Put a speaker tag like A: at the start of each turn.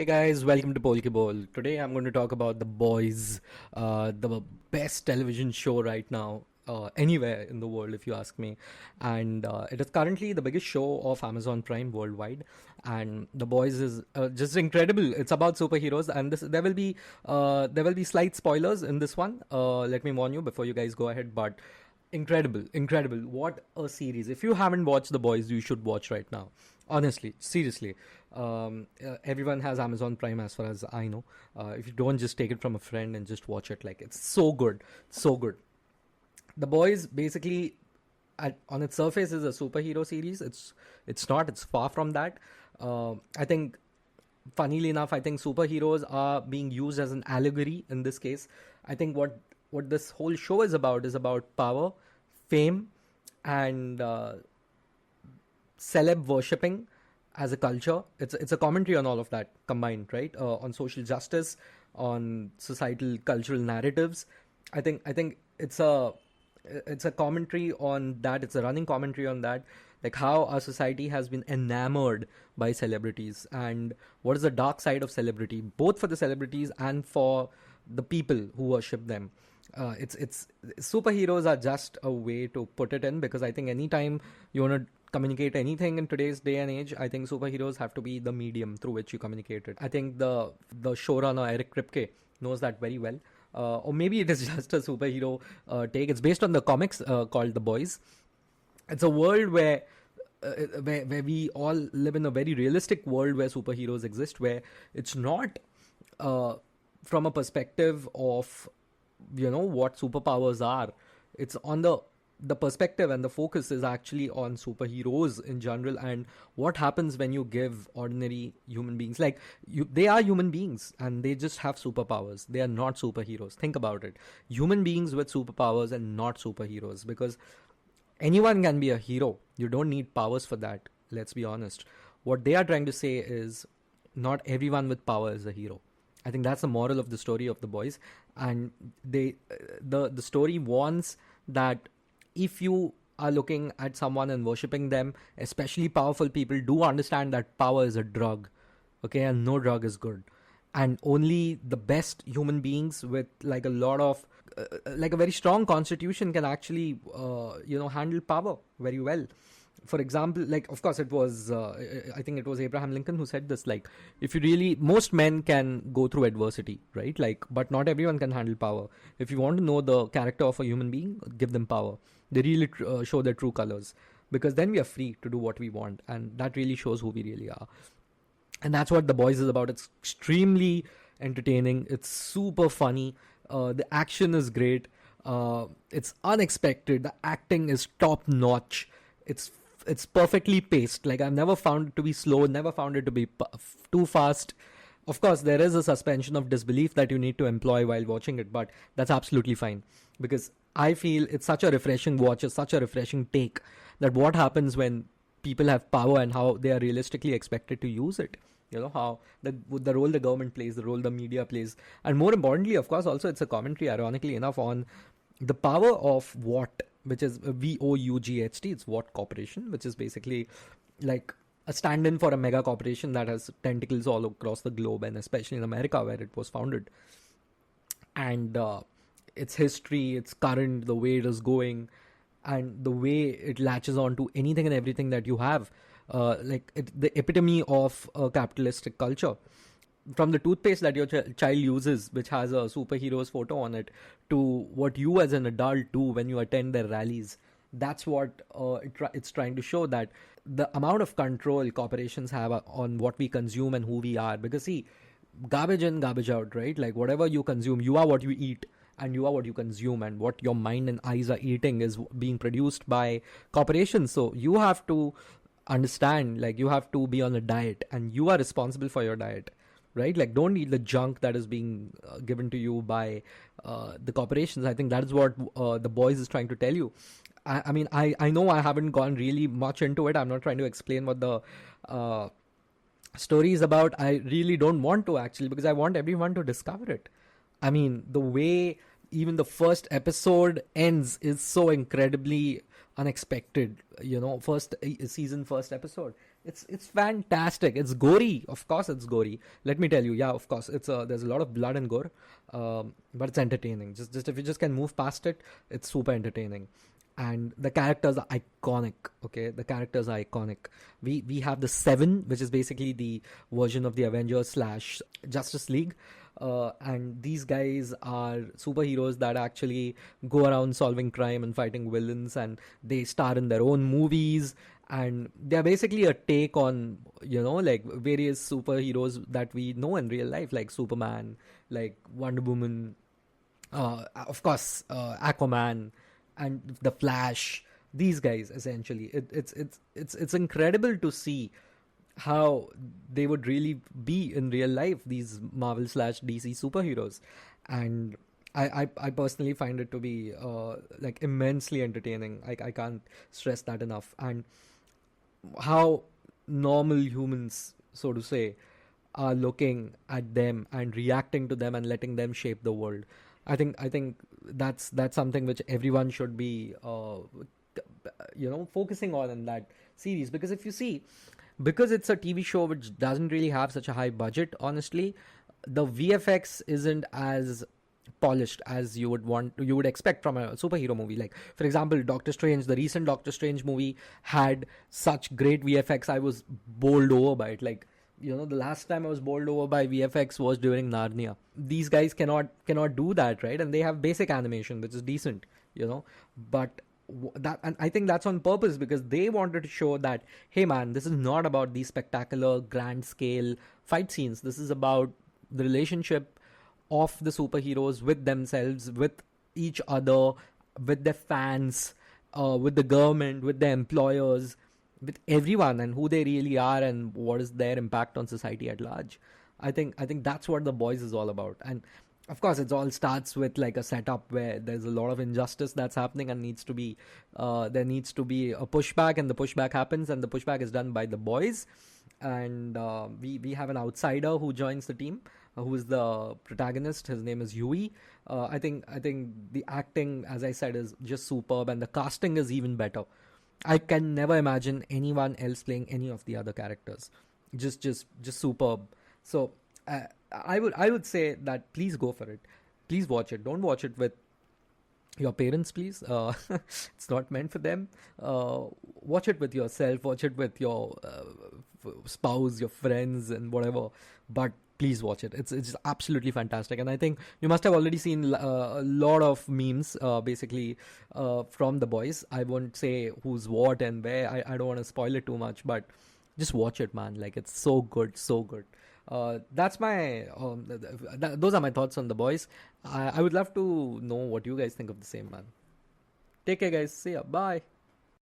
A: Hey guys, welcome to Polkeball. Today I'm going to talk about The Boys, the best television show right now, anywhere in the world, if you ask me. And it is currently the biggest show of Amazon Prime worldwide. And The Boys is just incredible. It's about superheroes, and there will be slight spoilers in this one. Let me warn you before you guys go ahead, but incredible, what a series. If you haven't watched The Boys, you should watch right now, honestly, seriously. Everyone has Amazon Prime as far as I know. If you don't, just take it from a friend and just watch it. Like, it's so good, so good. The Boys basically, on its surface, is a superhero series. It's not, it's far from that. I think, funnily enough, I think superheroes are being used as an allegory in this case. I think what this whole show is about power, fame, and celeb worshipping as a culture. It's a commentary on all of that combined, right? On social justice, on societal cultural narratives. I think it's a commentary on that. It's a running commentary on that, like how our society has been enamored by celebrities, and what is the dark side of celebrity, both for the celebrities and for the people who worship them. It's superheroes are just a way to put it in, because I think anytime you want to communicate anything in today's day and age, I think superheroes have to be the medium through which you communicate it. I think the showrunner Eric Kripke knows that very well. Or maybe it is just a superhero take. It's based on the comics called The Boys. It's a world where we all live in a very realistic world where superheroes exist, where it's not from a perspective of what superpowers are. It's on the perspective, and the focus is actually on superheroes in general, and what happens when you give ordinary human beings, like they are human beings and they just have superpowers. They are not superheroes. Think about it. Human beings with superpowers and not superheroes, because anyone can be a hero. You don't need powers for that. Let's be honest. What they are trying to say is, not everyone with power is a hero. I think that's the moral of the story of The Boys, and the story warns that if you are looking at someone and worshipping them, especially powerful people, do understand that power is a drug, okay, and no drug is good. And only the best human beings with like a lot of like a very strong constitution can actually handle power very well. For example, like, of course, it was I think it was Abraham Lincoln who said this, like, if you really, most men can go through adversity, right? Like, but not everyone can handle power. If you want to know the character of a human being, give them power. They really show their true colors, because then we are free to do what we want, and that really shows who we really are. And that's what The Boys is about. It's extremely entertaining. It's super funny. The action is great. It's unexpected. The acting is top notch. It's perfectly paced. Like, I've never found it to be slow, never found it to be too fast. Of course, there is a suspension of disbelief that you need to employ while watching it, but that's absolutely fine, because I feel it's such a refreshing watch, it's such a refreshing take, that what happens when people have power and how they are realistically expected to use it. How the role the government plays, the role the media plays, and more importantly, of course, also it's a commentary, ironically enough, on the power of what, which is VOUGHT. It's What Corporation, which is basically like a stand-in for a mega corporation that has tentacles all across the globe, and especially in America where it was founded. And its history, its current, the way it is going, and the way it latches on to anything and everything that you have, the epitome of a capitalistic culture. From the toothpaste that your child uses, which has a superhero's photo on it, to what you as an adult do when you attend their rallies. That's what it's trying to show, that the amount of control corporations have on what we consume and who we are. Because, see, garbage in, garbage out, right? Like, whatever you consume, you are what you eat, and you are what you consume, and what your mind and eyes are eating is being produced by corporations. So you have to understand, like, you have to be on a diet, and you are responsible for your diet, right? Like, don't eat the junk that is being given to you by the corporations. I think that is what The Boys is trying to tell you. I mean, I know I haven't gone really much into it. I'm not trying to explain what the story is about. I really don't want to, actually, because I want everyone to discover it. I mean, the way even the first episode ends is so incredibly unexpected. First season, first episode. It's fantastic. It's gory, of course. It's gory. Let me tell you, yeah, of course. There's a lot of blood and gore, but it's entertaining. Just if you just can move past it, it's super entertaining. And the characters are iconic. Okay, the characters are iconic. We have the Seven, which is basically the version of the Avengers slash Justice League. And these guys are superheroes that actually go around solving crime and fighting villains, and they star in their own movies, and they're basically a take on, like various superheroes that we know in real life, like Superman, like Wonder Woman, of course, Aquaman, and the Flash. These guys, essentially, it's incredible to see how they would really be in real life, these Marvel slash DC superheroes. And I personally find it to be like immensely entertaining. I can't stress that enough. And how normal humans, so to say, are looking at them and reacting to them and letting them shape the world. I think that's something which everyone should be focusing on in that series. Because if you see, because it's a TV show which doesn't really have such a high budget, honestly, the VFX isn't as polished as you would expect from a superhero movie. Like, for example, Doctor Strange, the recent Doctor Strange movie had such great VFX. I was bowled over by it. Like, the last time I was bowled over by VFX was during Narnia. These guys cannot do that, right? And they have basic animation, which is decent, but that, and I think that's on purpose, because they wanted to show that, hey man, this is not about these spectacular grand scale fight scenes. This is about the relationship of the superheroes with themselves, with each other, with their fans, with the government, with their employers, with everyone, and who they really are and what is their impact on society at large. I think that's what The Boys is all about. And of course, it all starts with like a setup where there's a lot of injustice that's happening, and there needs to be a pushback, and the pushback happens, and the pushback is done by the boys. And we have an outsider who joins the team, who is the protagonist. His name is Huey. I think the acting, as I said, is just superb, and the casting is even better. I can never imagine anyone else playing any of the other characters. Just superb. So I would say that please go for it. Please watch it. Don't watch it with your parents, please. It's not meant for them. Watch it with yourself. Watch it with your spouse, your friends, and whatever. But please watch it. It's absolutely fantastic. And I think you must have already seen a lot of memes, basically, from The Boys. I won't say who's what and where. I don't want to spoil it too much, but just watch it, man. Like, it's so good, so good. That's my those are my thoughts on The Boys. I would love to know what you guys think of the same, man. Take care, guys. See ya. Bye.